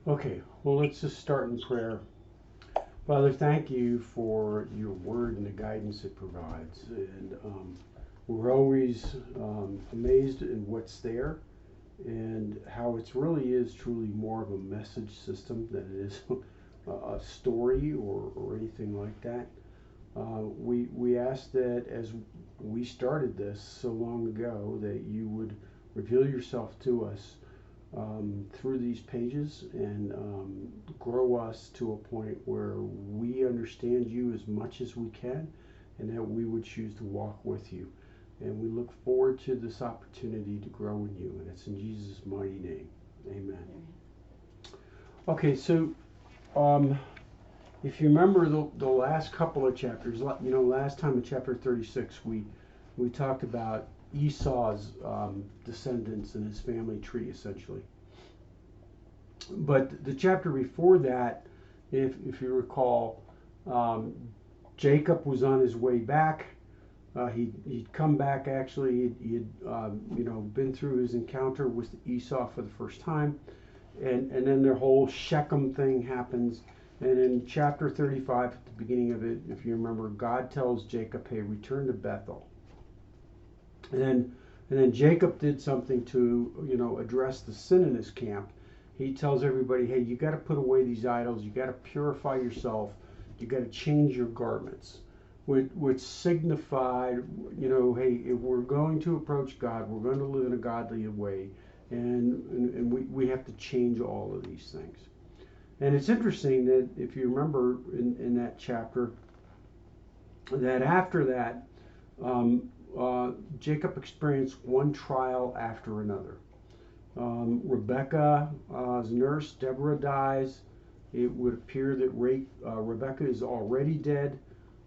Okay, well, let's just start in prayer. Father, thank you for your word and the guidance it provides. And we're always amazed in what's there and how it really is truly more of a message system than it is a story or anything like that. We ask that as we started this so long ago, that you would reveal yourself to us through these pages and grow us to a point where we understand you as much as we can and that we would choose to walk with you. And we look forward to this opportunity to grow in you. And it's in Jesus' mighty name. Amen. Okay, so um, if you remember the last couple of chapters, last time in chapter 36, we talked about Esau's descendants and his family tree, essentially. But the chapter before that, if you recall, um, Jacob was on his way back. He'd come back actually. He had been through his encounter with Esau for the first time, and then their whole Shechem thing happens. And in chapter 35, at the beginning of it, if you remember, God tells Jacob, "Hey, return to Bethel." And then Jacob did something to address the sin in his camp. He tells everybody, "Hey, you got to put away these idols. You got to purify yourself. You got to change your garments," which signified, hey, if we're going to approach God, we're going to live in a godly way, and we have to change all of these things. And it's interesting that if you remember in that chapter, that after that, Jacob experienced one trial after another. Rebecca's nurse, Deborah, dies. It would appear that Rebecca is already dead.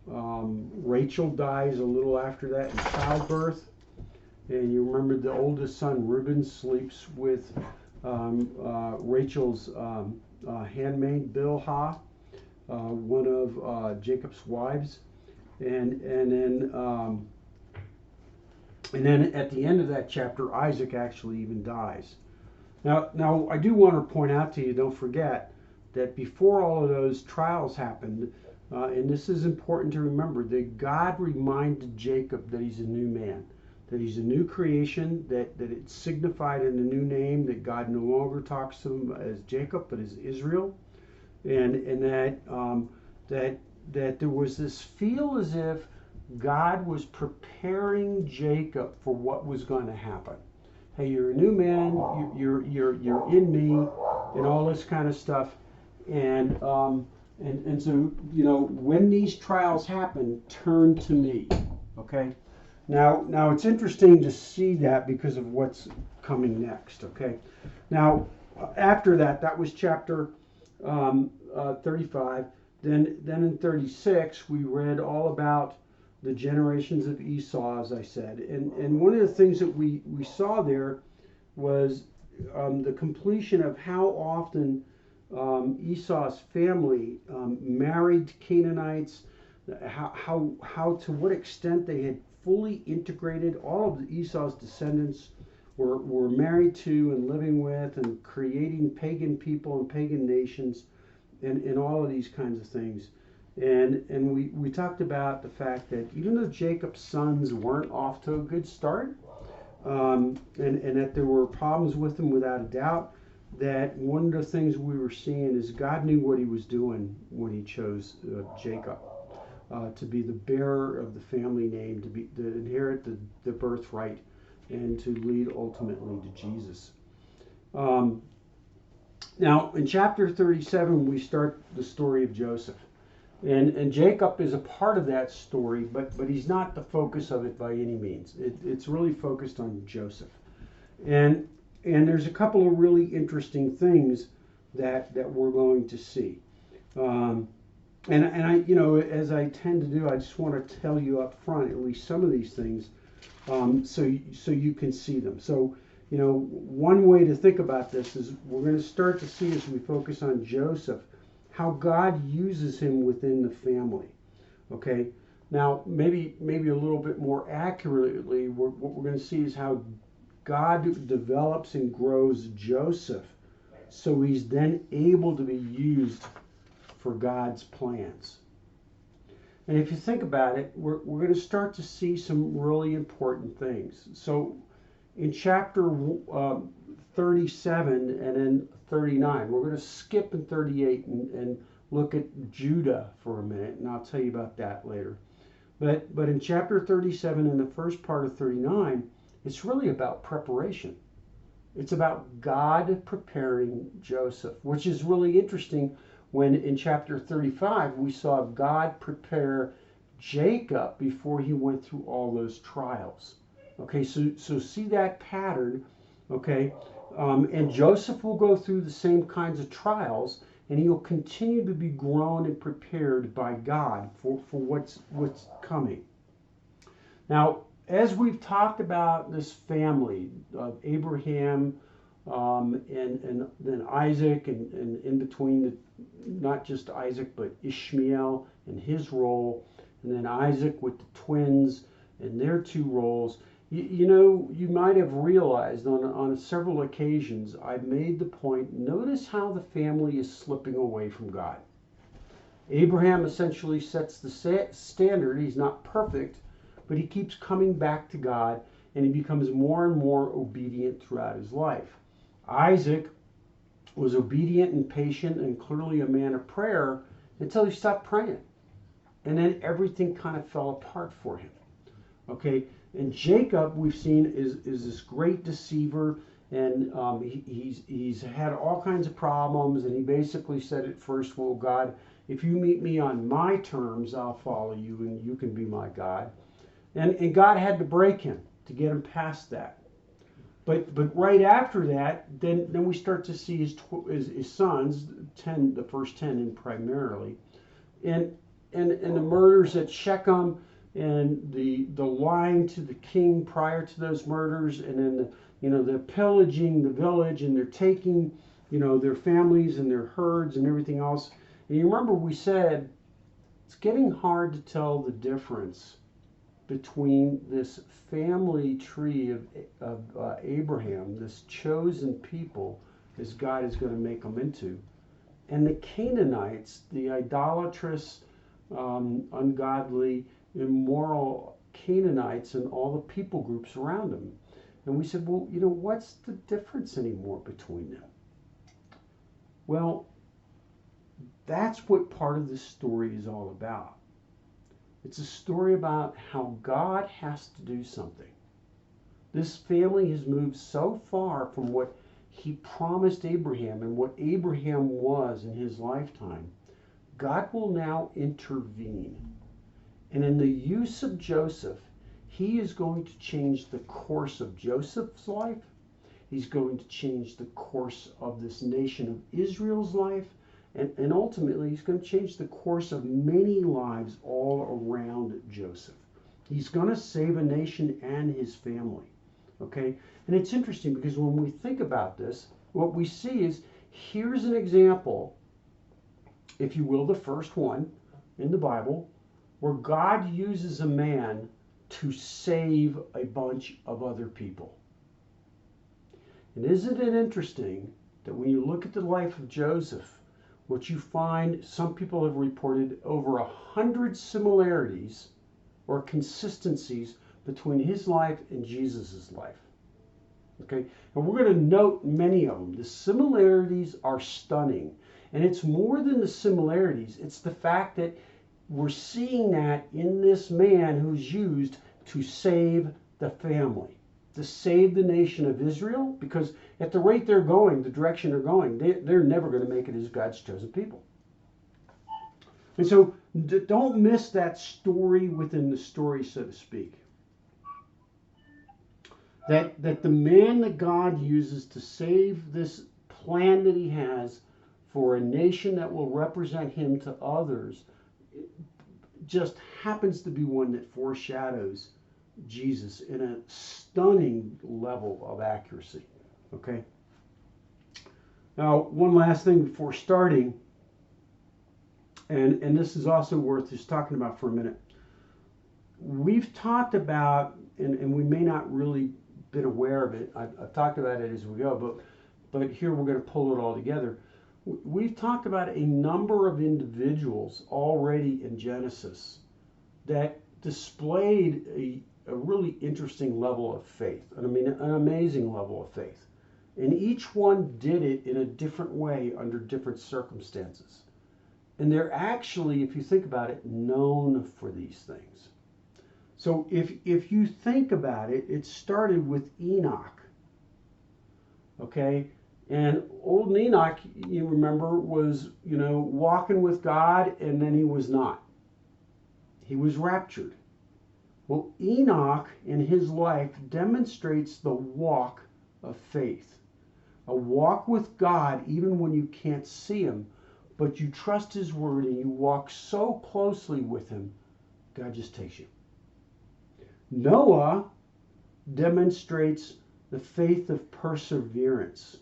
Rachel dies a little after that in childbirth. And you remember the oldest son, Rueben, sleeps with Rachel's handmaid, Bilhah, one of Jacob's wives. And then at the end of that chapter, Isaac actually even dies. Now I do want to point out to you, don't forget, that before all of those trials happened, and this is important to remember, that God reminded Jacob that he's a new man, that he's a new creation, that it's signified in the new name, that God no longer talks to him as Jacob, but as Israel, and that there was this feel as if God was preparing Jacob for what was going to happen. Hey, you're a new man. You're in me, and all this kind of stuff. And so when these trials happen, turn to me. Okay. Now it's interesting to see that because of what's coming next. Okay. Now after that was chapter 35. Then in 36 we read all about the generations of Esau, as I said. And one of the things that we saw there was the completion of how often Esau's family married Canaanites, how to what extent they had fully integrated all of Esau's descendants were married to and living with and creating pagan people and pagan nations and all of these kinds of things. And we talked about the fact that even though Jacob's sons weren't off to a good start, and that there were problems with them without a doubt, that one of the things we were seeing is God knew what he was doing when he chose Jacob to be the bearer of the family name, to inherit the birthright, and to lead ultimately to Jesus. Now, in chapter 37, we start the story of Joseph. And Jacob is a part of that story, but he's not the focus of it by any means. It's really focused on Joseph. And there's a couple of really interesting things that we're going to see. And I, as I tend to do, I just want to tell you up front at least some of these things, so you can see them. So, one way to think about this is we're going to start to see as we focus on Joseph how God uses him within the family. Okay. Now, maybe a little bit more accurately, what we're going to see is how God develops and grows Joseph so he's then able to be used for God's plans. And if you think about it, we're going to start to see some really important things. So in chapter 37 and in 39, we're going to skip in 38 and look at Judah for a minute, and I'll tell you about that later. But in chapter 37 and the first part of 39, it's really about preparation. It's about God preparing Joseph, which is really interesting when in chapter 35 we saw God prepare Jacob before he went through all those trials. Okay, so see that pattern, okay? And Joseph will go through the same kinds of trials, and he'll continue to be grown and prepared by God for what's coming. Now, as we've talked about this family of Abraham and then Isaac, and in between, not just Isaac, but Ishmael and his role, and then Isaac with the twins and their two roles, you might have realized on several occasions I've made the point, notice how the family is slipping away from God. Abraham essentially sets the standard. He's not perfect, but he keeps coming back to God, and he becomes more and more obedient throughout his life. Isaac was obedient and patient and clearly a man of prayer until he stopped praying. And then everything kind of fell apart for him. Okay, and Jacob, we've seen, is this great deceiver, and he's had all kinds of problems, and he basically said at first, well, God, if you meet me on my terms, I'll follow you, and you can be my God. And God had to break him to get him past that. But right after that, then we start to see his sons, the first 10 in primarily, and the murders at Shechem, and the lying to the king prior to those murders, and then they're pillaging the village, and they're taking their families and their herds and everything else. And you remember we said it's getting hard to tell the difference between this family tree of Abraham, this chosen people, as God is going to make them into, and the Canaanites, the idolatrous, ungodly, immoral Canaanites, and all the people groups around them. And we said, well, what's the difference anymore between them? Well, that's what part of this story is all about. It's a story about how God has to do something. This family has moved so far from what he promised Abraham and what Abraham was in his lifetime. God will now intervene. And in the use of Joseph, he is going to change the course of Joseph's life. He's going to change the course of this nation of Israel's life. And ultimately, he's going to change the course of many lives all around Joseph. He's going to save a nation and his family. Okay? And it's interesting because when we think about this, what we see is, here's an example, if you will, the first one in the Bible, where God uses a man to save a bunch of other people. And isn't it interesting that when you look at the life of Joseph, what you find, some people have reported over 100 similarities or consistencies between his life and Jesus's life. Okay, and we're going to note many of them. The similarities are stunning, and it's more than the similarities. It's the fact that we're seeing that in this man who's used to save the family, to save the nation of Israel, because at the rate they're going, the direction they're going, they're never going to make it as God's chosen people. And so don't miss that story within the story, so to speak. That the man that God uses to save this plan that he has for a nation that will represent him to others just happens to be one that foreshadows Jesus in a stunning level of accuracy. Okay? Now, one last thing before starting, and this is also worth just talking about for a minute. We've talked about, and we may not really been aware of it, I've talked about it as we go, but but here we're going to pull it all together. We've talked about a number of individuals already in Genesis that displayed a really interesting level of faith. I mean, an amazing level of faith. And each one did it in a different way under different circumstances. And they're actually, if you think about it, known for these things. So if you think about it, it started with Enoch. Okay? And old Enoch, you remember, was, walking with God, and then he was not. He was raptured. Well, Enoch in his life demonstrates the walk of faith. A walk with God even when you can't see him, but you trust his word and you walk so closely with him, God just takes you. Noah demonstrates the faith of perseverance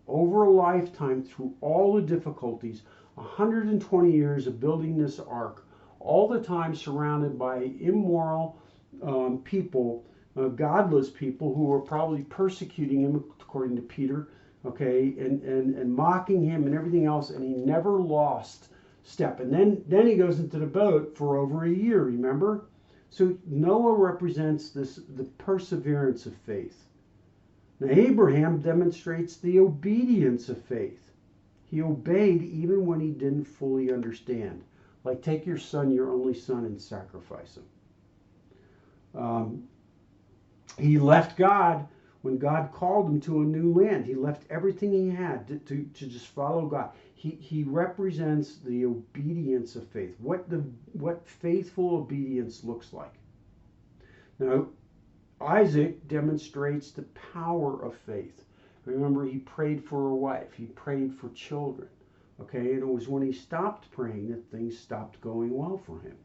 over a lifetime through all the difficulties, 120 years of building this ark, all the time surrounded by immoral people, godless people who were probably persecuting him, according to Peter, okay, and mocking him and everything else, and he never lost step. And then he goes into the boat for over a year, remember? So Noah represents the perseverance of faith. Now Abraham demonstrates the obedience of faith. He obeyed even when he didn't fully understand. Like, take your son, your only son, and sacrifice him. He left God when God called him to a new land. He left everything he had to just follow God. He represents the obedience of faith, what faithful obedience looks like. Now, Isaac demonstrates the power of faith. Remember, he prayed for a wife. He prayed for children. Okay, and it was when he stopped praying that things stopped going well for him.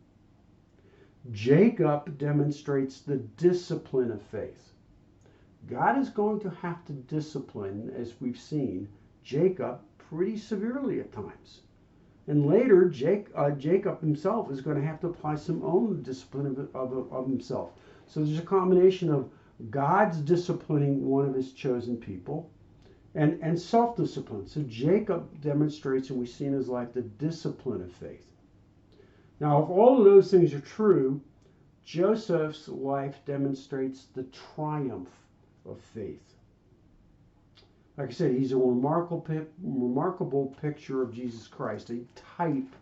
Jacob demonstrates the discipline of faith. God is going to have to discipline, as we've seen, Jacob pretty severely at times. And later, Jacob himself is going to have to apply some own discipline of himself. So there's a combination of God's disciplining one of his chosen people and self-discipline. So Jacob demonstrates, and we see in his life, the discipline of faith. Now, if all of those things are true, Joseph's life demonstrates the triumph of faith. Like I said, he's a remarkable picture of Jesus Christ, a type,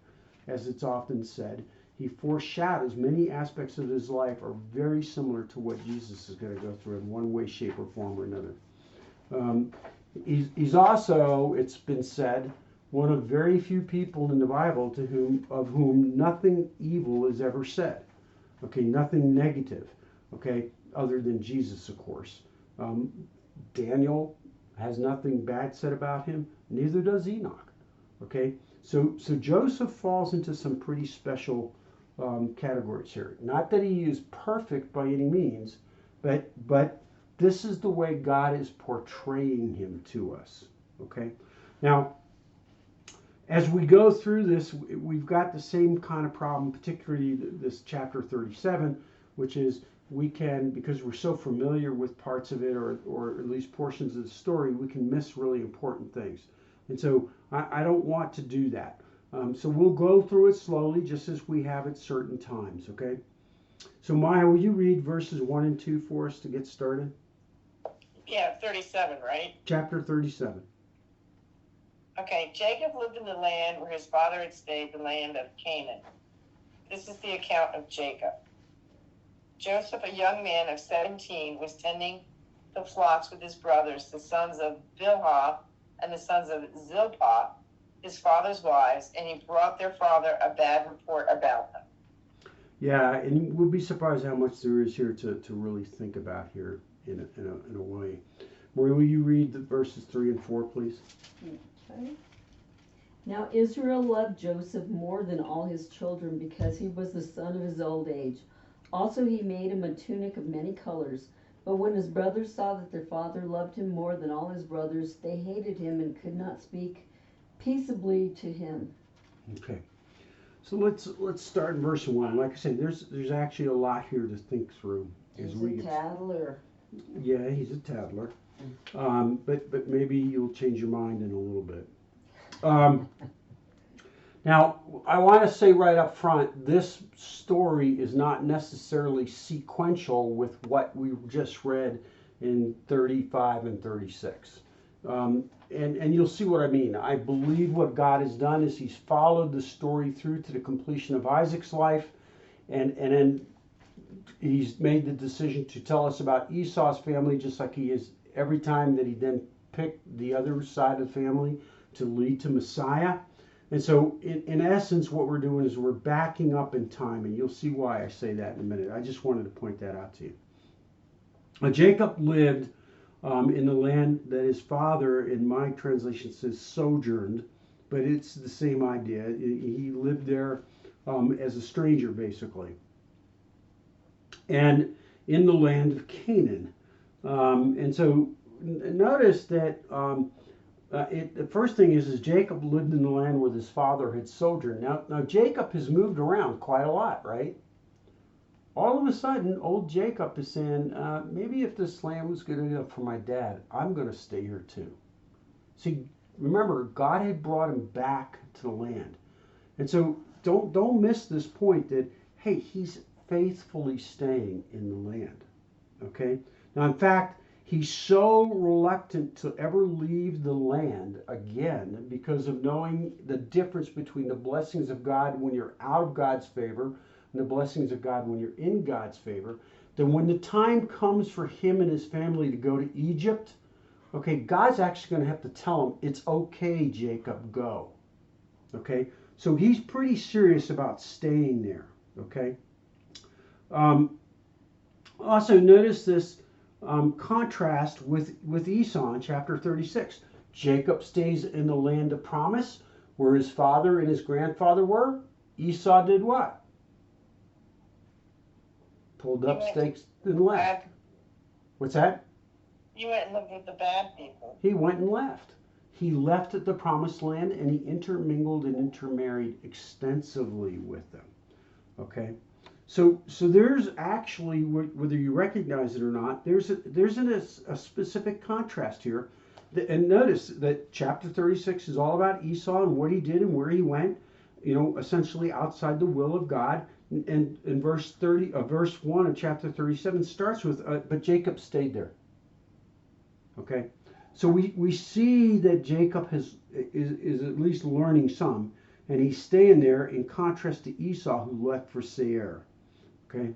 as it's often said. He foreshadows many aspects of his life are very similar to what Jesus is going to go through in one way, shape, or form or another. He's also, it's been said, one of very few people in the Bible of whom nothing evil is ever said. Okay, nothing negative. Okay, other than Jesus, of course. Daniel has nothing bad said about him. Neither does Enoch. Okay, so Joseph falls into some pretty special categories here. Not that he is perfect by any means, but this is the way God is portraying him to us. Okay, now as we go through this, we've got the same kind of problem, particularly this chapter 37, which is we can, because we're so familiar with parts of it, or at least portions of the story, we can miss really important things. And so I don't want to do that. So we'll go through it slowly, just as we have at certain times, okay? So Maya, will you read verses 1 and 2 for us to get started? Yeah, 37, right? Chapter 37. Okay, Jacob lived in the land where his father had stayed, the land of Canaan. This is the account of Jacob. Joseph, a young man of 17, was tending the flocks with his brothers, the sons of Bilhah and the sons of Zilpah, his father's wives, and he brought their father a bad report about them. Yeah, and we'll be surprised how much there is here to really think about here in a way. Marie, will you read the verses 3 and 4, please? Okay. Now Israel loved Joseph more than all his children because he was the son of his old age. Also he made him a tunic of many colors. But when his brothers saw that their father loved him more than all his brothers, they hated him and could not speak peaceably to him. Okay. So let's start in verse 1. Like I said, there's actually a lot here to think through. He's a tattler. Yeah, he's a tattler. But maybe you'll change your mind in a little bit. Now, I want to say right up front, this story is not necessarily sequential with what we just read in 35 and 36. And you'll see what I mean. I believe what God has done is he's followed the story through to the completion of Isaac's life, and then he's made the decision to tell us about Esau's family, just like he is every time that he then picked the other side of the family to lead to Messiah. And so, in essence, what we're doing is we're backing up in time, and you'll see why I say that in a minute. I just wanted to point that out to you. Jacob lived in the land that his father, in my translation, says sojourned, but it's the same idea. He lived there as a stranger, basically, and in the land of Canaan. And so, notice that. The first thing is Jacob lived in the land where his father had sojourned. Now Jacob has moved around quite a lot, right? All of a sudden, old Jacob is saying, maybe if this land was good enough for my dad, I'm going to stay here too. See, remember, God had brought him back to the land. And so don't miss this point that, hey, he's faithfully staying in the land, okay? Now, in fact, he's so reluctant to ever leave the land again because of knowing the difference between the blessings of God when you're out of God's favor and the blessings of God when you're in God's favor. Then when the time comes for him and his family to go to Egypt, okay, God's actually going to have to tell him, it's okay, Jacob, go. Okay, so he's pretty serious about staying there. Okay. Also notice this contrast with Esau in chapter 36. Jacob stays in the land of promise where his father and his grandfather were. Esau did what? Pulled up stakes and left. What's that? You went and lived with the bad people. He went and left. He left at the promised land and he intermingled and intermarried extensively with them. Okay? So there's actually, whether you recognize it or not, there's a specific contrast here. And notice that chapter 36 is all about Esau and what he did and where he went, essentially outside the will of God. And in verse 1 of chapter 37 starts with, but Jacob stayed there. Okay? So we see that Jacob is at least learning some, and he's staying there in contrast to Esau, who left for Seir. Okay.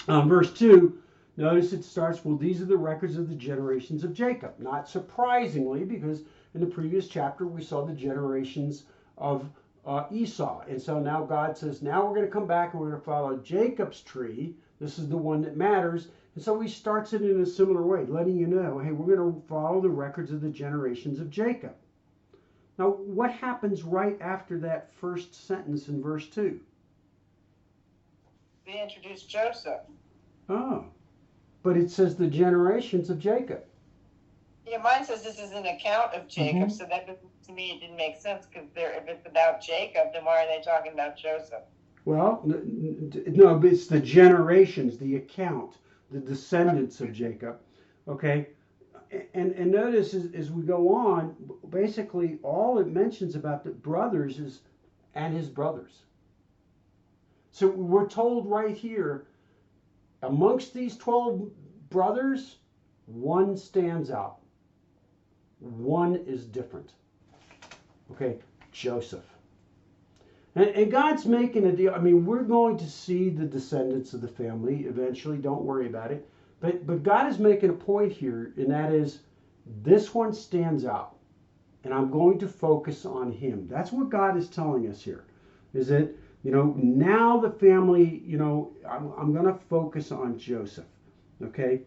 Verse 2, notice it starts, well, these are the records of the generations of Jacob. Not surprisingly, because in the previous chapter we saw the generations of Esau. And so now God says, now we're going to come back and we're going to follow Jacob's tree. This is the one that matters. And so he starts it in a similar way, letting you know, hey, we're going to follow the records of the generations of Jacob. Now, what happens right after that first sentence in verse 2? They introduced Joseph. Oh, but it says the generations of Jacob. Yeah, mine says this is an account of Jacob, so that to me it didn't make sense because if it's about Jacob, then why are they talking about Joseph? Well, no, but it's the generations, the account, the descendants of Jacob. Okay, and notice as we go on, basically all it mentions about the brothers is and his brothers. So we're told right here, amongst these 12 brothers, one stands out. One is different. Okay, Joseph. And God's making a deal. I mean, we're going to see the descendants of the family eventually. Don't worry about it. But God is making a point here, and that is, this one stands out. And I'm going to focus on him. That's what God is telling us here. Is that, now the family, I'm going to focus on Joseph. Okay?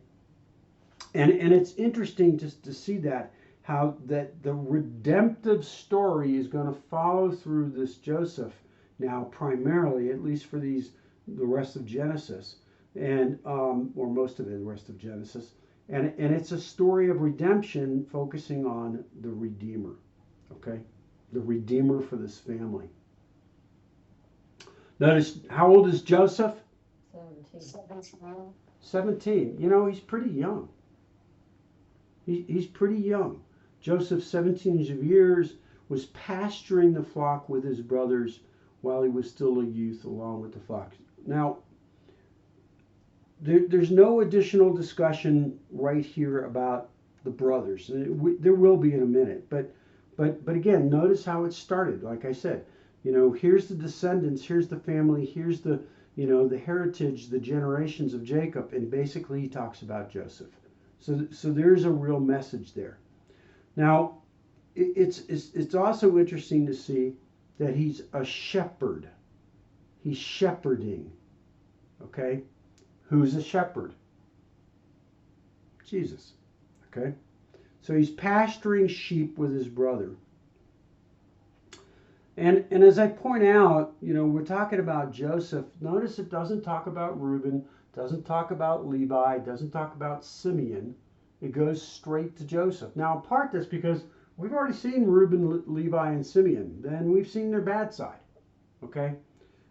And it's interesting to see that, how that the redemptive story is going to follow through this Joseph now primarily, at least for the rest of Genesis, and or most of the rest of Genesis. And it's a story of redemption focusing on the Redeemer. Okay? The Redeemer for this family. Notice, how old is Joseph? 17. 17. He's pretty young. He's pretty young. Joseph, 17 years, was pasturing the flock with his brothers while he was still a youth along with the flocks. Now, there's no additional discussion right here about the brothers. There will be in a minute, but again, notice how it started. Like I said, here's the descendants, here's the family, here's the the heritage, the generations of Jacob, and basically he talks about Joseph. So there's a real message there. Now, it's also interesting to see that he's a shepherd. He's shepherding. Okay? Who's a shepherd? Jesus. Okay? So he's pasturing sheep with his brother. And as I point out, we're talking about Joseph. Notice it doesn't talk about Reuben, doesn't talk about Levi, doesn't talk about Simeon. It goes straight to Joseph. Now, in part that's because we've already seen Reuben, Levi, and Simeon. Then we've seen their bad side. Okay?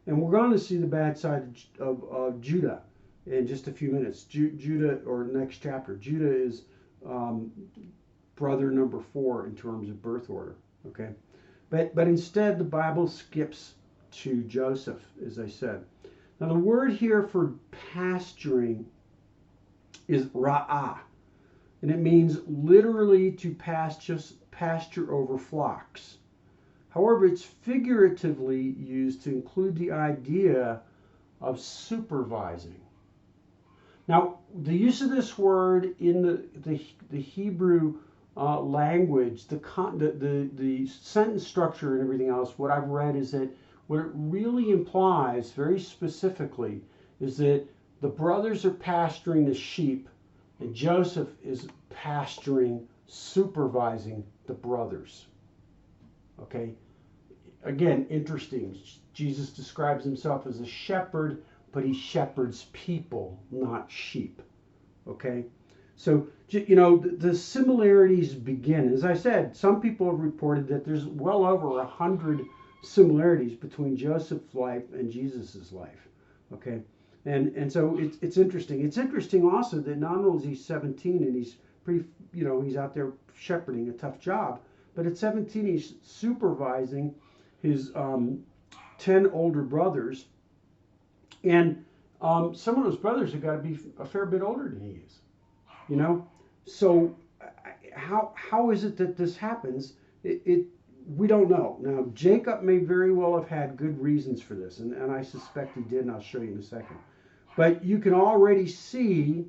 And we're going to see the bad side of Judah in just a few minutes. Judah, or next chapter. Judah is brother number 4 in terms of birth order. Okay? But instead, the Bible skips to Joseph, as I said. Now, the word here for pasturing is ra'ah, and it means literally to pasture over flocks. However, it's figuratively used to include the idea of supervising. Now, the use of this word in the Hebrew language, the sentence structure and everything else, what I've read is that what it really implies very specifically is that the brothers are pasturing the sheep and Joseph is pasturing, supervising the brothers. Okay? Again, interesting. Jesus describes himself as a shepherd, but he shepherds people, not sheep. Okay? So, the similarities begin. As I said, some people have reported that there's well over 100 similarities between Joseph's life and Jesus's life. Okay? And so it's interesting. It's interesting also that not only is he 17 and he's pretty, he's out there shepherding a tough job, but at 17 he's supervising his 10 older brothers. And some of those brothers have got to be a fair bit older than he is. So how is it that this happens? We don't know. Now, Jacob may very well have had good reasons for this, and I suspect he did, and I'll show you in a second. But you can already see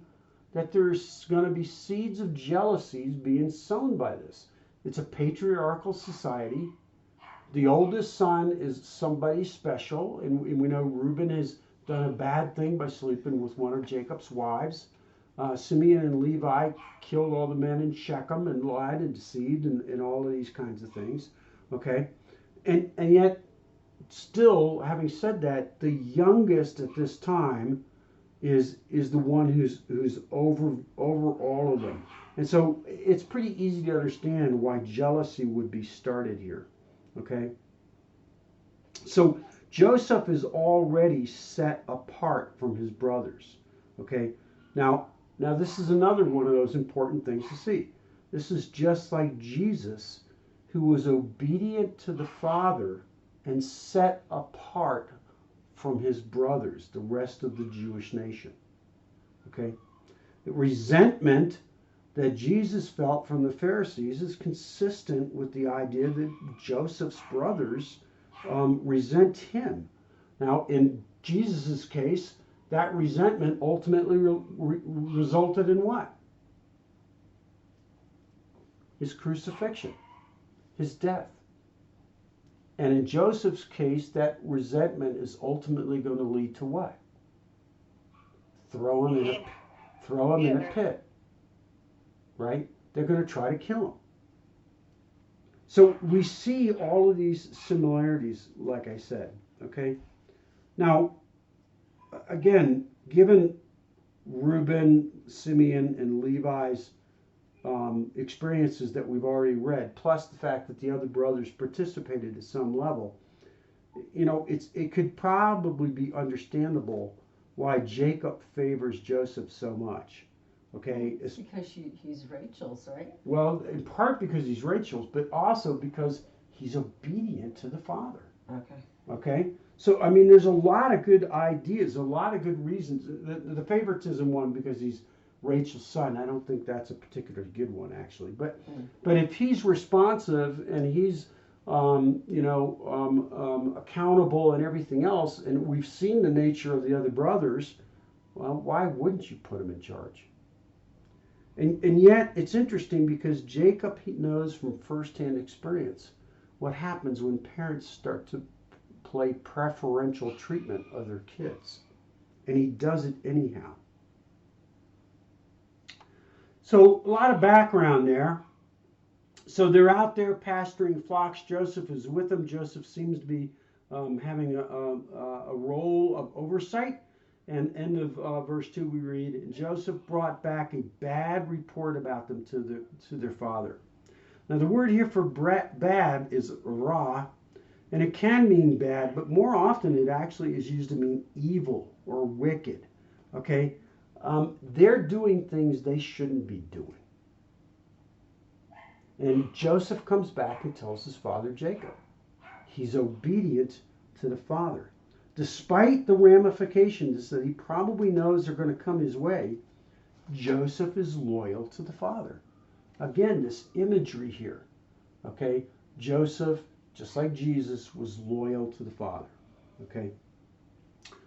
that there's going to be seeds of jealousies being sown by this. It's a patriarchal society. The oldest son is somebody special, and we know Rueben has done a bad thing by sleeping with one of Jacob's wives. Simeon and Levi killed all the men in Shechem and lied and deceived and all of these kinds of things. Okay? And yet, still, having said that, the youngest at this time is the one who's over all of them. And so it's pretty easy to understand why jealousy would be started here. Okay? So Joseph is already set apart from his brothers. Okay? Now this is another one of those important things to see. This is just like Jesus, who was obedient to the Father and set apart from his brothers, the rest of the Jewish nation. Okay? The resentment that Jesus felt from the Pharisees is consistent with the idea that Joseph's brothers resent him. Now, in Jesus' case, that resentment ultimately resulted in what? His crucifixion, his death. And in Joseph's case, that resentment is ultimately going to lead to what? Throw him in a pit. Right? They're going to try to kill him. So we see all of these similarities, like I said. Okay? Now, again, given Reuben, Simeon, and Levi's experiences that we've already read, plus the fact that the other brothers participated at some level, it could probably be understandable why Jacob favors Joseph so much. Okay, Because he's Rachel's, right? well, in part because he's Rachel's, but also because he's obedient to the father. Okay. Okay, so I mean, there's a lot of good ideas, a lot of good reasons. The favoritism one because he's Rachel's son, I don't think that's a particularly good one actually. But if he's responsive and he's accountable and everything else, and we've seen the nature of the other brothers, well, why wouldn't you put him in charge? And yet it's interesting because Jacob, he knows from firsthand experience what happens when parents start to play preferential treatment of their kids. And he does it anyhow. So a lot of background there. So they're out there pasturing flocks. Joseph is with them. Joseph seems to be having a role of oversight. And end of verse 2 we read, and Joseph brought back a bad report about them to their father. Now the word here for bad is ra, and it can mean bad, but more often it actually is used to mean evil or wicked. Okay? They're doing things they shouldn't be doing. And Joseph comes back and tells his father Jacob. He's obedient to the father. Despite the ramifications that he probably knows are going to come his way, Joseph is loyal to the father. Again, this imagery here. Okay? Joseph, just like Jesus, was loyal to the father. Okay?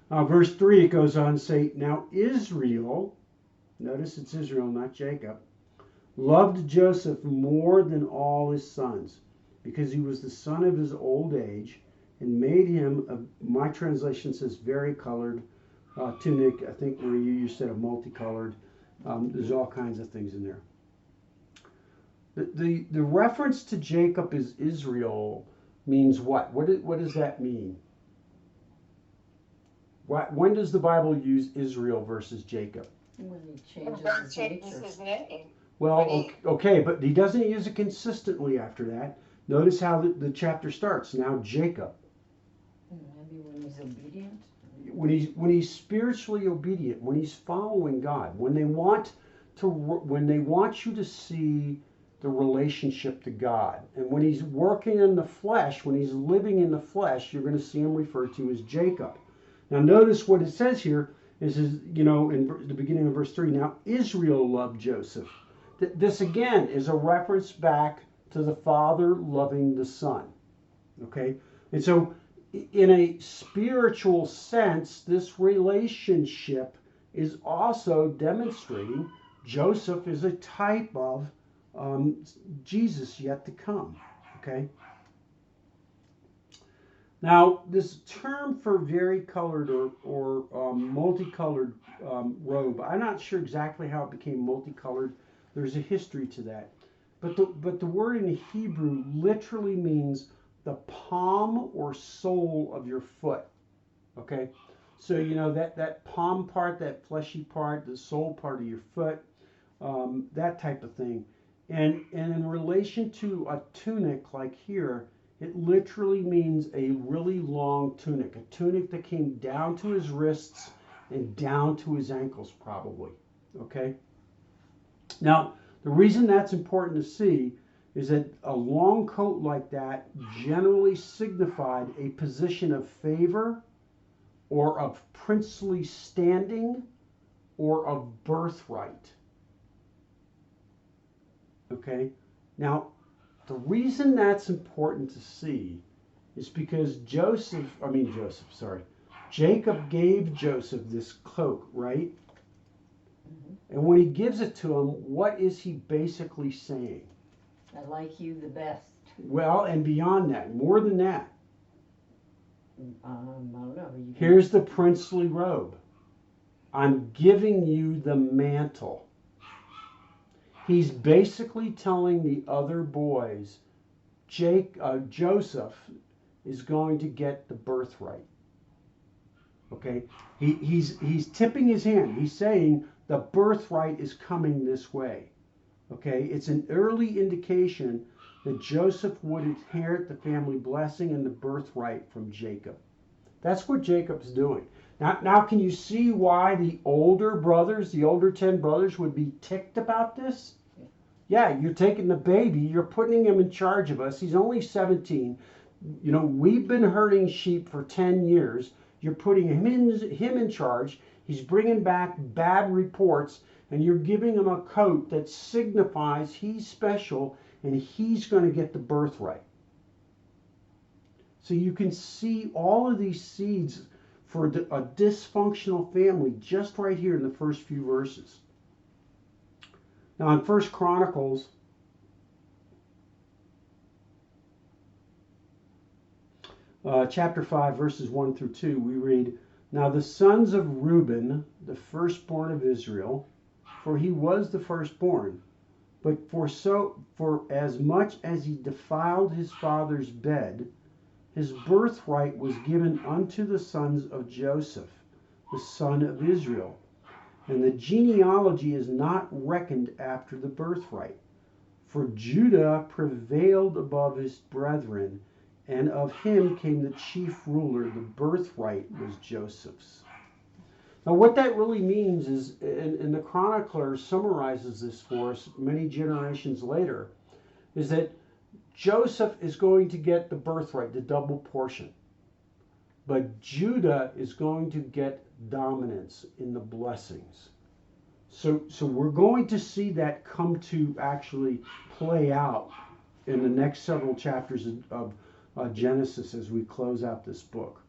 Verse 3, it goes on to say, now Israel, notice it's Israel, not Jacob, loved Joseph more than all his sons, because he was the son of his old age, and made him, my translation says varicolored tunic. I think where you said a multicolored. There's all kinds of things in there. The reference to Jacob as Israel means what? What does that mean? When does the Bible use Israel versus Jacob? When he changes his name. Well, okay, but he doesn't use it consistently after that. Notice how the chapter starts. Now Jacob. Maybe when he's obedient. When he's spiritually obedient, when he's following God, when they want you to see the relationship to God, and when he's working in the flesh, when he's living in the flesh, you're going to see him referred to as Jacob. Now notice what it says here is in the beginning of verse 3. Now Israel loved Joseph. This again is a reference back to the father loving the son. Okay, and so in a spiritual sense, this relationship is also demonstrating Joseph is a type of Jesus yet to come. Okay. Now, this term for varicolored or multicolored robe, I'm not sure exactly how it became multicolored. There's a history to that. But the word in Hebrew literally means the palm or sole of your foot. Okay? So, that palm part, that fleshy part, the sole part of your foot, that type of thing. And in relation to a tunic like here, it literally means a really long tunic, a tunic that came down to his wrists and down to his ankles probably. Okay? Now, the reason that's important to see is that a long coat like that generally signified a position of favor or of princely standing or of birthright. Okay? Now, the reason that's important to see is because Jacob gave Joseph this cloak, right? And when he gives it to him, what is he basically saying? I like you the best. Well, and beyond that, more than that. I don't know. Here's the princely robe. I'm giving you the mantle. He's basically telling the other boys, Joseph is going to get the birthright. Okay? He's tipping his hand. He's saying the birthright is coming this way. Okay? It's an early indication that Joseph would inherit the family blessing and the birthright from Jacob. That's what Jacob's doing. Now, can you see why the older brothers, the older 10 brothers, would be ticked about this? Yeah, you're taking the baby, you're putting him in charge of us. He's only 17. You know, we've been herding sheep for 10 years. You're putting him in charge. He's bringing back bad reports, and you're giving him a coat that signifies he's special and he's going to get the birthright. So you can see all of these seeds for a dysfunctional family just right here in the first few verses. Now in 1 Chronicles, chapter 5, verses 1 through 2, we read, "Now the sons of Reuben, the firstborn of Israel, for he was the firstborn, but for as much as he defiled his father's bed, his birthright was given unto the sons of Joseph, the son of Israel. And the genealogy is not reckoned after the birthright. For Judah prevailed above his brethren, and of him came the chief ruler. The birthright was Joseph's." Now what that really means is, and the chronicler summarizes this for us many generations later, is that Joseph is going to get the birthright, the double portion. But Judah is going to get dominance in the blessings. So we're going to see that come to actually play out in the next several chapters of Genesis as we close out this book.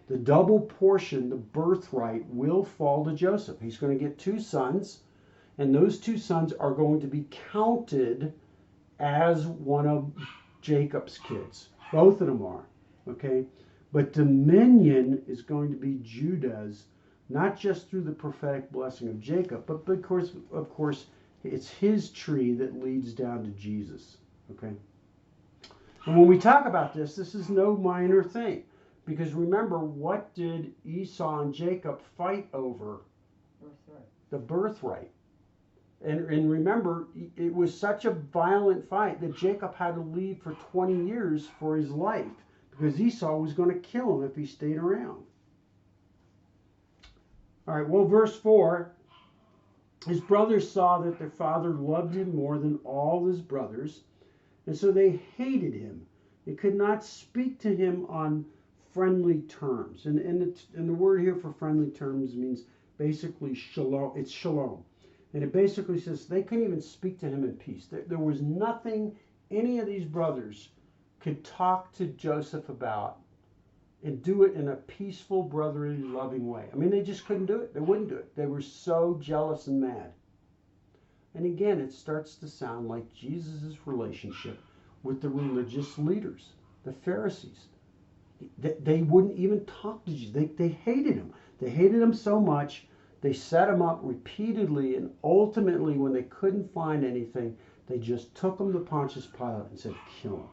The double portion, the birthright, will fall to Joseph. He's going to get 2 sons, and those 2 sons are going to be counted as one of Jacob's kids. Both of them are, okay? But dominion is going to be Judah's, not just through the prophetic blessing of Jacob, but because, of course, it's his tree that leads down to Jesus, okay? And when we talk about this, this is no minor thing. Because remember, what did Esau and Jacob fight over? Birthright. The birthright. And remember, it was such a violent fight that Jacob had to leave for 20 years for his life, because Esau was going to kill him if he stayed around. All right, well, verse 4, his brothers saw that their father loved him more than all his brothers, and so they hated him. They could not speak to him on friendly terms. And the word here for friendly terms means basically shalom. It's shalom. And it basically says they couldn't even speak to him in peace. There was nothing any of these brothers could talk to Joseph about and do it in a peaceful, brotherly, loving way. I mean, they just couldn't do it. They wouldn't do it. They were so jealous and mad. And again, it starts to sound like Jesus' relationship with the religious leaders, the Pharisees. They wouldn't even talk to Jesus. They hated him. They hated him so much, they set him up repeatedly, and ultimately, when they couldn't find anything, they just took him to Pontius Pilate and said, kill him.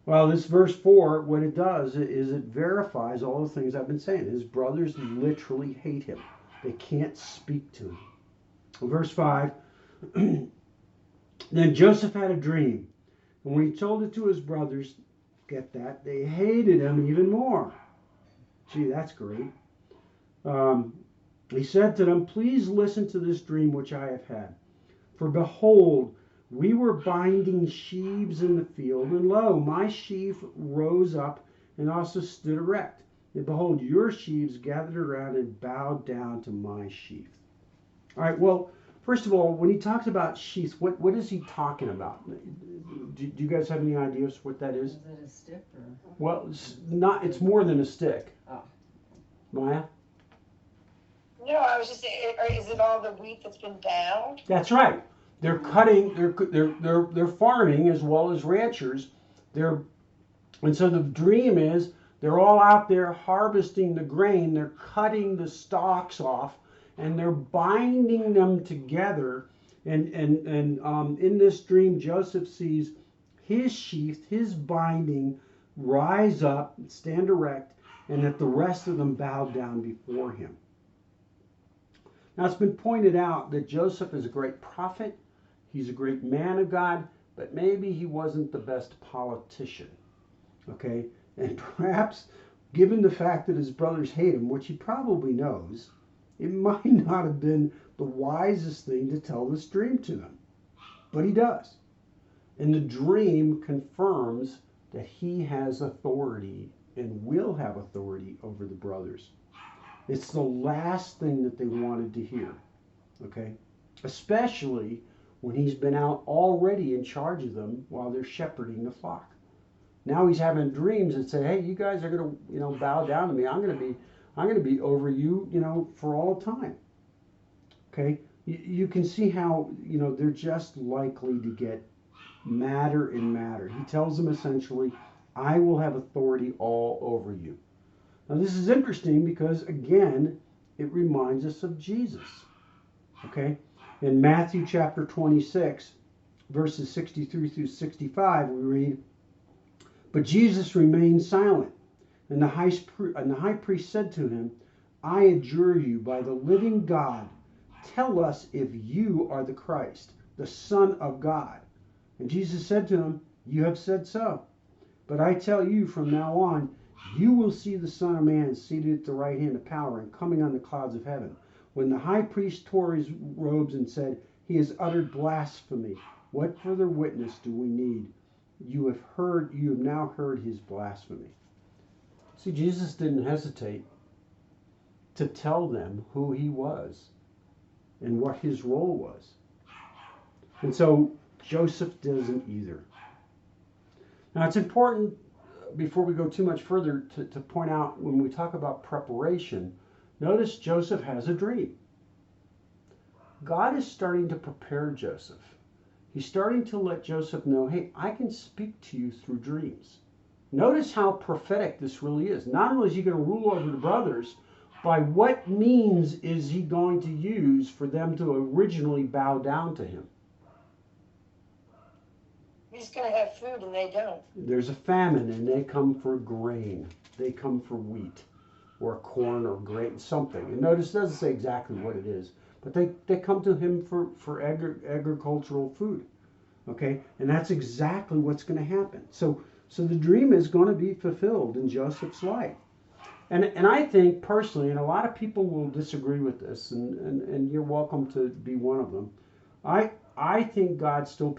Well, this verse 4, what it does is it verifies all the things I've been saying. His brothers literally hate him. They can't speak to him. Verse 5, then Joseph had a dream, and when he told it to his brothers, get that, they hated him even more. Gee, that's great. He said to them, please listen to this dream which I have had. For behold, we were binding sheaves in the field, and lo, my sheaf rose up and also stood erect. And behold, your sheaves gathered around and bowed down to my sheaf. All right, well, first of all, when he talks about sheaths, what is he talking about? Do you guys have any ideas what that is? Is that a stick or? Well, it's more than a stick. Oh. Maya? No, I was just saying, is it all the wheat that's been downed? That's right. They're cutting. They're farming as well as ranchers. And so the dream is they're all out there harvesting the grain. They're cutting the stalks off, and they're binding them together. And in this dream, Joseph sees his sheath, his binding, rise up, stand erect, and that the rest of them bow down before him. Now, it's been pointed out that Joseph is a great prophet. He's a great man of God, but maybe he wasn't the best politician. Okay? And perhaps, given the fact that his brothers hate him, which he probably knows, it might not have been the wisest thing to tell this dream to them. But he does. And the dream confirms that he has authority and will have authority over the brothers. It's the last thing that they wanted to hear, okay? Especially when he's been out already in charge of them while they're shepherding the flock. Now he's having dreams that say, "Hey, you guys are going to, bow down to me. I'm going to be over you, for all time." Okay? You can see how, they're just likely to get madder and madder. He tells them essentially, "I will have authority all over you." Now this is interesting because, again, it reminds us of Jesus. Okay? In Matthew chapter 26, verses 63 through 65, we read, "But Jesus remained silent, and the high priest said to him, 'I adjure you by the living God, tell us if you are the Christ, the Son of God.' And Jesus said to him, 'You have said so. But I tell you, from now on, you will see the Son of Man seated at the right hand of power and coming on the clouds of heaven.' When the high priest tore his robes and said, 'He has uttered blasphemy. What further witness do we need? You have now heard his blasphemy.'" See, Jesus didn't hesitate to tell them who he was and what his role was. And so Joseph doesn't either. Now it's important, before we go too much further, to point out, when we talk about preparation, notice Joseph has a dream. God is starting to prepare Joseph. He's starting to let Joseph know, "Hey, I can speak to you through dreams." Notice how prophetic this really is. Not only is he going to rule over the brothers, by what means is he going to use for them to originally bow down to him? He's going to have food and they don't. There's a famine and they come for grain. They come for wheat or corn or grain, something. And notice it doesn't say exactly what it is, but they come to him for agricultural food. Okay? And that's exactly what's going to happen. So the dream is going to be fulfilled in Joseph's life. And I think personally, and a lot of people will disagree with this, and you're welcome to be one of them, I think God still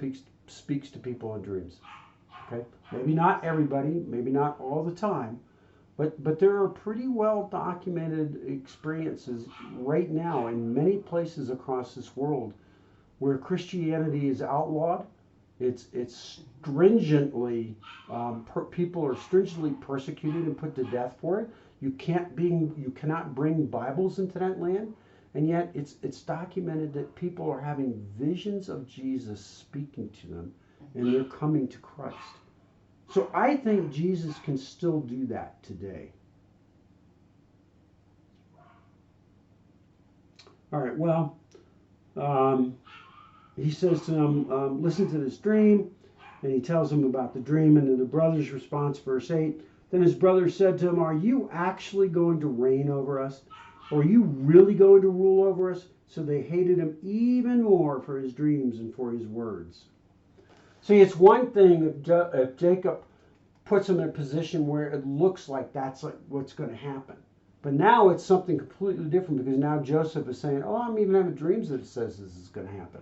speaks to people in dreams. Okay? Maybe not everybody, maybe not all the time, but there are pretty well documented experiences right now in many places across this world where Christianity is outlawed. It's stringently, people are stringently persecuted and put to death for it. You cannot bring Bibles into that land, and yet it's documented that people are having visions of Jesus speaking to them, and they're coming to Christ. So I think Jesus can still do that today. All right, well, he says to them, "Listen to this dream," and he tells them about the dream, and then the brother's response, verse 8, "Then his brothers said to him, 'Are you actually going to reign over us? Or are you really going to rule over us?' So they hated him even more for his dreams and for his words." See, it's one thing if Jacob puts him in a position where it looks like that's like what's going to happen. But now it's something completely different, because now Joseph is saying, "Oh, I'm even having dreams that it says this is going to happen."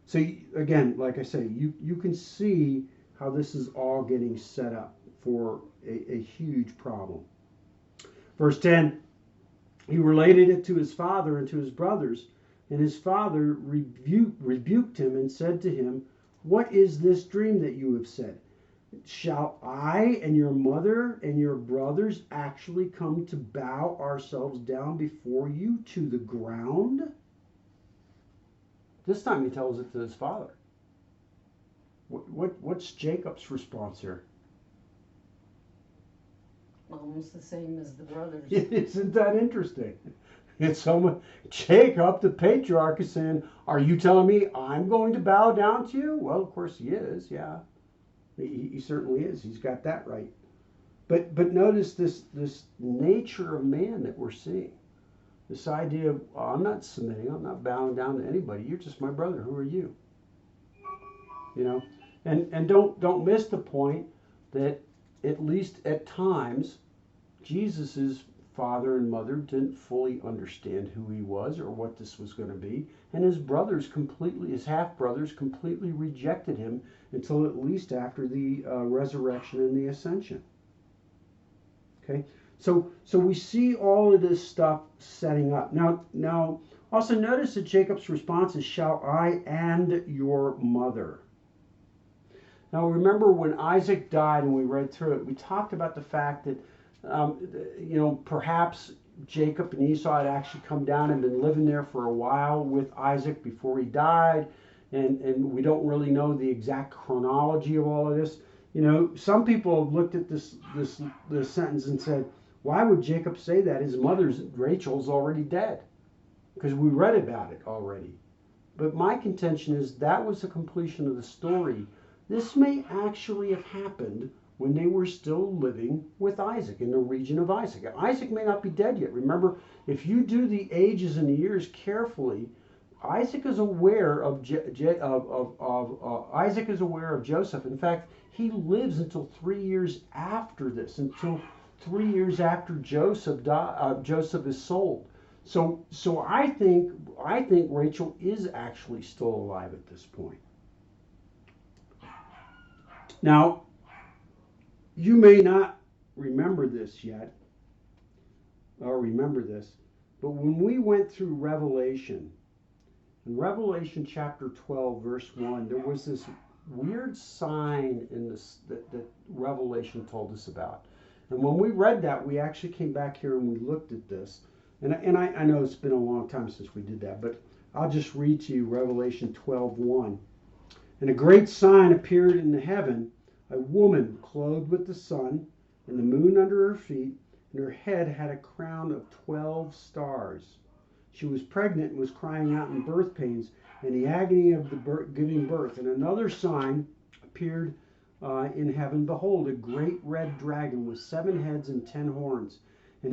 So again, like I say, you can see how this is all getting set up for a huge problem. Verse 10, he related it to his father and to his brothers, and his father rebuked him and said to him, "What is this dream that you have said? Shall I and your mother and your brothers actually come to bow ourselves down before you to the ground?" This time he tells it to his father. What's Jacob's response here? Almost the same as the brothers. Isn't that interesting? It's someone, Jacob, the patriarch, is saying, "Are you telling me I'm going to bow down to you?" Well, of course he is, yeah. He certainly is. He's got that right. But notice this nature of man that we're seeing. This idea of, I'm not submitting, I'm not bowing down to anybody. You're just my brother. Who are you? You know? And don't miss the point that at least at times, Jesus's father and mother didn't fully understand who he was or what this was going to be, and his half brothers completely rejected him until at least after the resurrection and the ascension. Okay, so we see all of this stuff setting up. Now, also notice that Jacob's response is, "Shall I and your mother?" Now, remember when Isaac died and we read through it, we talked about the fact that, perhaps Jacob and Esau had actually come down and been living there for a while with Isaac before he died. And we don't really know the exact chronology of all of this. Some people have looked at this sentence and said, why would Jacob say that? His mother's, Rachel's, already dead. Because we read about it already. But my contention is that was the completion of the story. This may actually have happened when they were still living with Isaac, in the region of Isaac. Isaac may not be dead yet. Remember, if you do the ages and the years carefully, Isaac is aware of Isaac is aware of Joseph. In fact, he lives until 3 years after this, until 3 years after Joseph is sold. So I think Rachel is actually still alive at this point. Now, you may not remember this yet, or remember this, but when we went through Revelation, in Revelation chapter 12, verse 1, there was this weird sign in this that Revelation told us about. And when we read that, we actually came back here and we looked at this. And I know it's been a long time since we did that, but I'll just read to you Revelation 12:1. And a great sign appeared in the heaven, a woman clothed with the sun and the moon under her feet, and her head had a crown of 12 stars. She was pregnant and was crying out in birth pains and the agony of giving birth. And another sign appeared in heaven. Behold, a great red dragon with 7 heads and 10 horns, and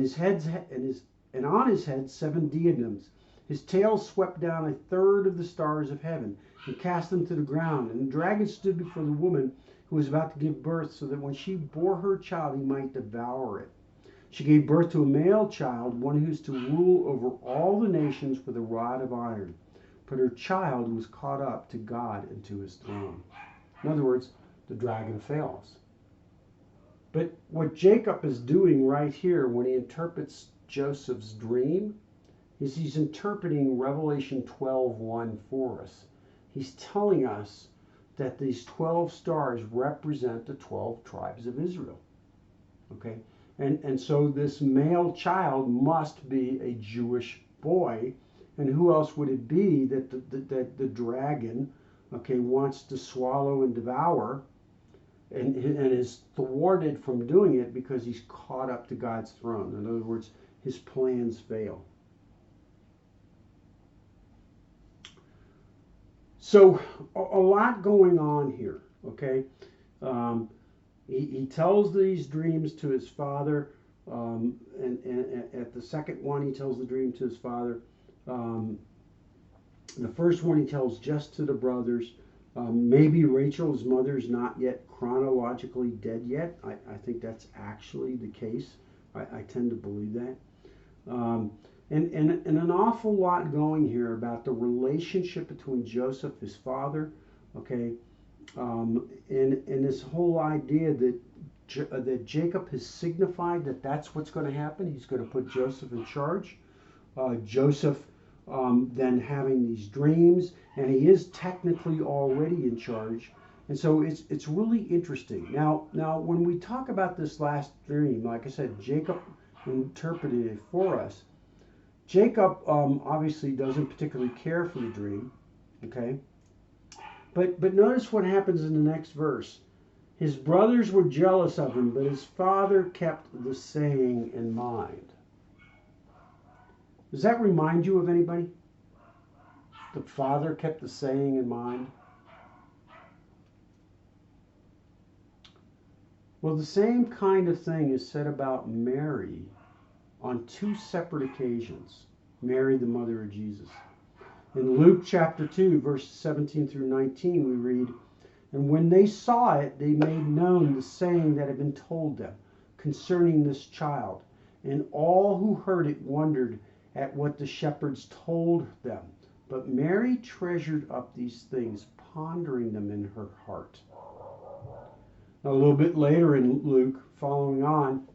on his head 7 diadems. His tail swept down 1/3 of the stars of heaven and cast them to the ground. And the dragon stood before the woman who was about to give birth, so that when she bore her child, he might devour it. She gave birth to a male child, one who is to rule over all the nations with a rod of iron. But her child was caught up to God and to his throne. In other words, the dragon fails. But what Jacob is doing right here when he interprets Joseph's dream is he's interpreting Revelation 12:1 for us. He's telling us that these 12 stars represent the 12 tribes of Israel. Okay? And so this male child must be a Jewish boy. And who else would it be that the dragon, wants to swallow and devour and is thwarted from doing it because he's caught up to God's throne? In other words, his plans fail. So a lot going on here, okay? He tells these dreams to his father, and at the second one he tells the dream to his father. The first one he tells just to the brothers. Maybe Rachel's mother is not yet chronologically dead yet. I think that's actually the case. I tend to believe that. And an awful lot going here about the relationship between Joseph, his father, and this whole idea that Jacob has signified that that's what's going to happen. He's going to put Joseph in charge. Joseph then having these dreams, and he is technically already in charge. And so it's really interesting. Now when we talk about this last dream, like I said, Jacob interpreted it for us. Jacob obviously doesn't particularly care for the dream, okay? But notice what happens in the next verse. His brothers were jealous of him, but his father kept the saying in mind. Does that remind you of anybody? The father kept the saying in mind? Well, the same kind of thing is said about Mary on 2 separate occasions. Mary, the mother of Jesus. In Luke chapter 2, verses 17 through 19, we read, And when they saw it, they made known the saying that had been told them concerning this child. And all who heard it wondered at what the shepherds told them. But Mary treasured up these things, pondering them in her heart. Now, a little bit later in Luke, following on,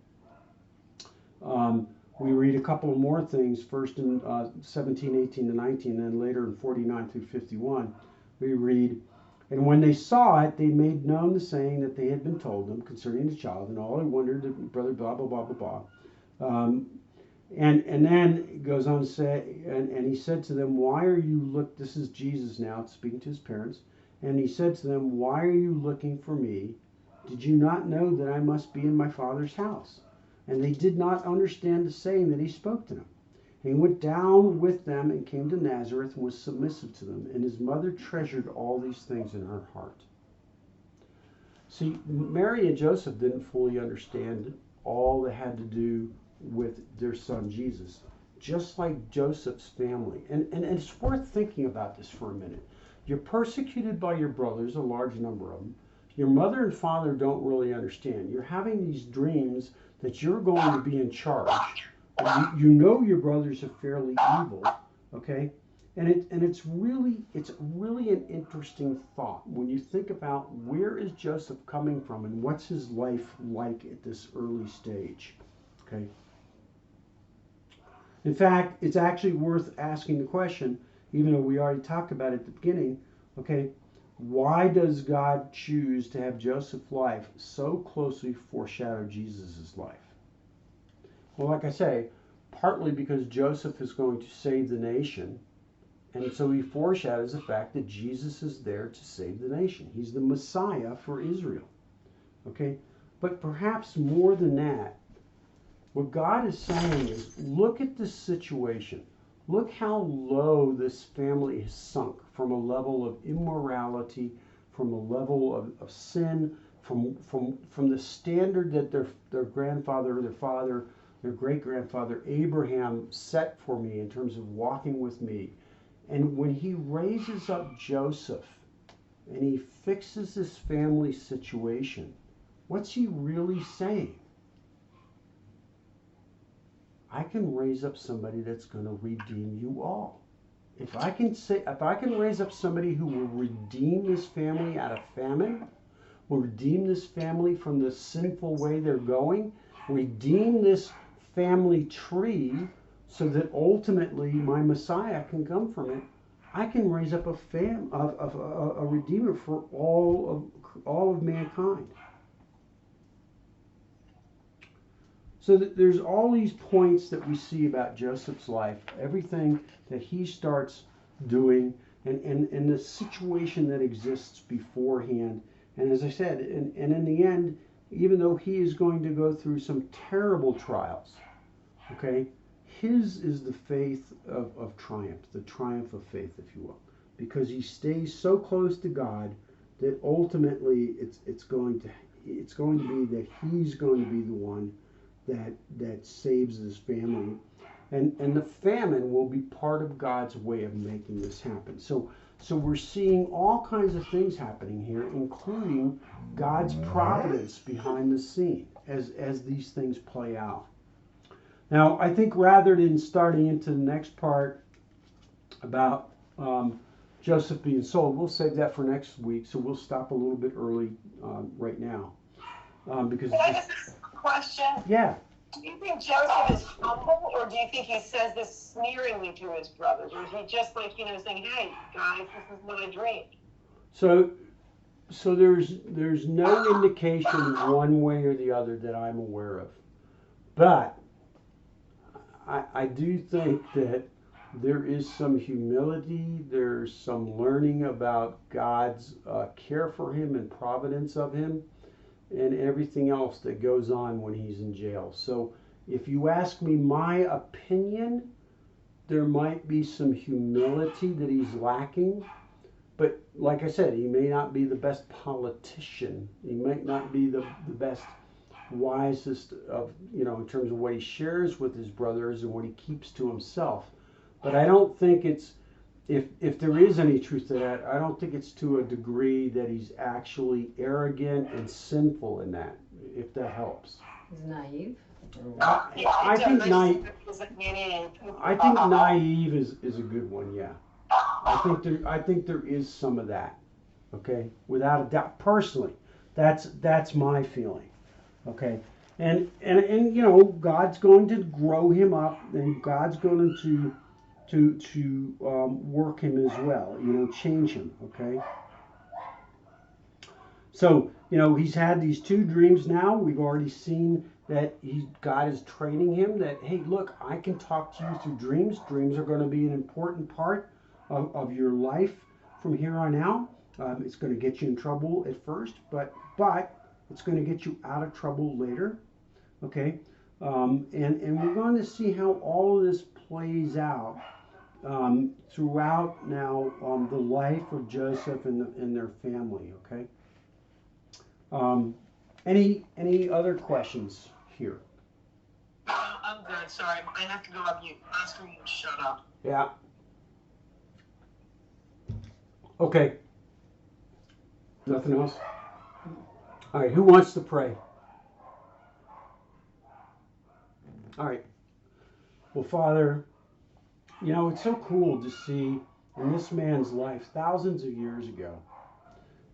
we read a couple of more things, first in 17, 18 to 19, and then later in 49 through 51. We read, and when they saw it, they made known the saying that they had been told them concerning the child, and all had wondered, brother, blah, blah, blah, blah, blah. And then it goes on to say, and he said to them, why are you this is Jesus now speaking to his parents, and he said to them, why are you looking for me? Did you not know that I must be in my Father's house? And they did not understand the saying that he spoke to them. And he went down with them and came to Nazareth and was submissive to them. And his mother treasured all these things in her heart. See, Mary and Joseph didn't fully understand all that had to do with their son Jesus, just like Joseph's family. And it's worth thinking about this for a minute. You're persecuted by your brothers, a large number of them. Your mother and father don't really understand. You're having these dreams that you're going to be in charge. You know your brothers are fairly evil, okay? And it's really an interesting thought when you think about where is Joseph coming from and what's his life like at this early stage, okay? In fact, it's actually worth asking the question, even though we already talked about it at the beginning, okay? Why does God choose to have Joseph's life so closely foreshadow Jesus' life? Well, like I say, partly because Joseph is going to save the nation, and so he foreshadows the fact that Jesus is there to save the nation. He's the Messiah for Israel. Okay? But perhaps more than that, what God is saying is, look at this situation. Look how low this family has sunk from a level of immorality, from a level of sin, from the standard that their grandfather, their father, their great-grandfather Abraham set for me in terms of walking with me. And when he raises up Joseph and he fixes this family situation, what's he really saying? I can raise up somebody that's going to redeem you all. If I can raise up somebody who will redeem this family out of famine, will redeem this family from the sinful way they're going, redeem this family tree so that ultimately my Messiah can come from it, I can raise up a redeemer for all of mankind. So there's all these points that we see about Joseph's life, everything that he starts doing, and the situation that exists beforehand. And as I said, and in the end, even though he is going to go through some terrible trials, okay, his is the faith of triumph, the triumph of faith, if you will, because he stays so close to God that ultimately it's going to be that he's going to be the one that saves this family, and the famine will be part of God's way of making this happen. So we're seeing all kinds of things happening here, including God's providence behind the scene as these things play out. Now, I think rather than starting into the next part about Joseph being sold, we'll save that for next week. So we'll stop a little bit early right now because. Can I just ask a question? Yeah. Do you think Joseph is humble, or do you think he says this sneeringly to his brothers, or is he just saying, "Hey guys, this is what I dreamed"? So there's no indication one way or the other that I'm aware of, but I do think that there is some humility, there's some learning about God's care for him and providence of him, and everything else that goes on when he's in jail. So if you ask me my opinion, there might be some humility that he's lacking. But like I said, he may not be the best politician. He might not be the best, wisest of, in terms of what he shares with his brothers and what he keeps to himself. But I don't think it's if there is any truth to that, I don't think it's to a degree that he's actually arrogant and sinful in that, if that helps. He's naive. I think naive is a good one, yeah. I think there is some of that, okay, without a doubt. Personally, that's my feeling, okay. And you know, God's going to grow him up, and God's going to work him as well, you know, change him, okay. So, you know, he's had these two dreams now. We've already seen that God is training him that, hey, look, I can talk to you through dreams. Dreams are going to be an important part of your life from here on out. It's going to get you in trouble at first, but it's going to get you out of trouble later. Okay? And we're going to see how all of this plays out throughout now the life of Joseph and their family. Okay? Any other questions here? I'm good. Sorry, I have to go on mute. Ask him to shut up. Yeah. Okay. Nothing else? All right. Who wants to pray? All right. Well, Father, you know, it's so cool to see in this man's life, thousands of years ago,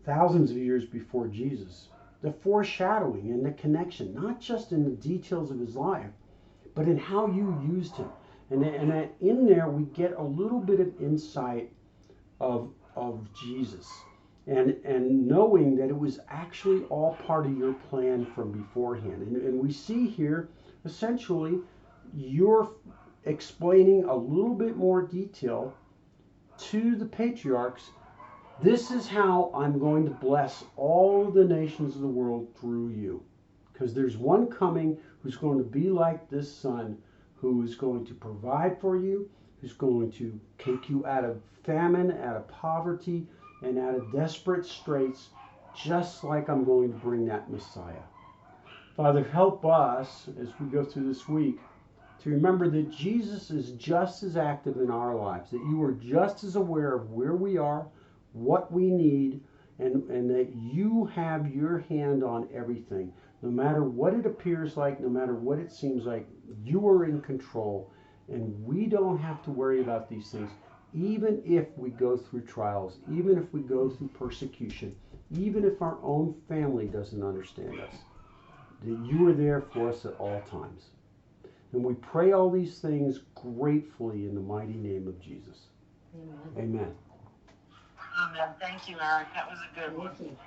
thousands of years before Jesus, the foreshadowing and the connection, not just in the details of his life, but in how you used him. And that in there we get a little bit of insight of Jesus. And knowing that it was actually all part of your plan from beforehand. And we see here, essentially, you're explaining a little bit more detail to the patriarchs. This is how I'm going to bless all the nations of the world through you. Because there's one coming who's going to be like this son, who is going to provide for you, who's going to take you out of famine, out of poverty, and out of desperate straits, just like I'm going to bring that Messiah. Father, help us as we go through this week to remember that Jesus is just as active in our lives, that you are just as aware of where we are, what we need, and that you have your hand on everything. No matter what it appears like, no matter what it seems like, you are in control, and we don't have to worry about these things, even if we go through trials, even if we go through persecution, even if our own family doesn't understand us, that you are there for us at all times. And we pray all these things gratefully in the mighty name of Jesus. Amen. Amen. Amen. Thank you, Eric. That was a good one. Thank you.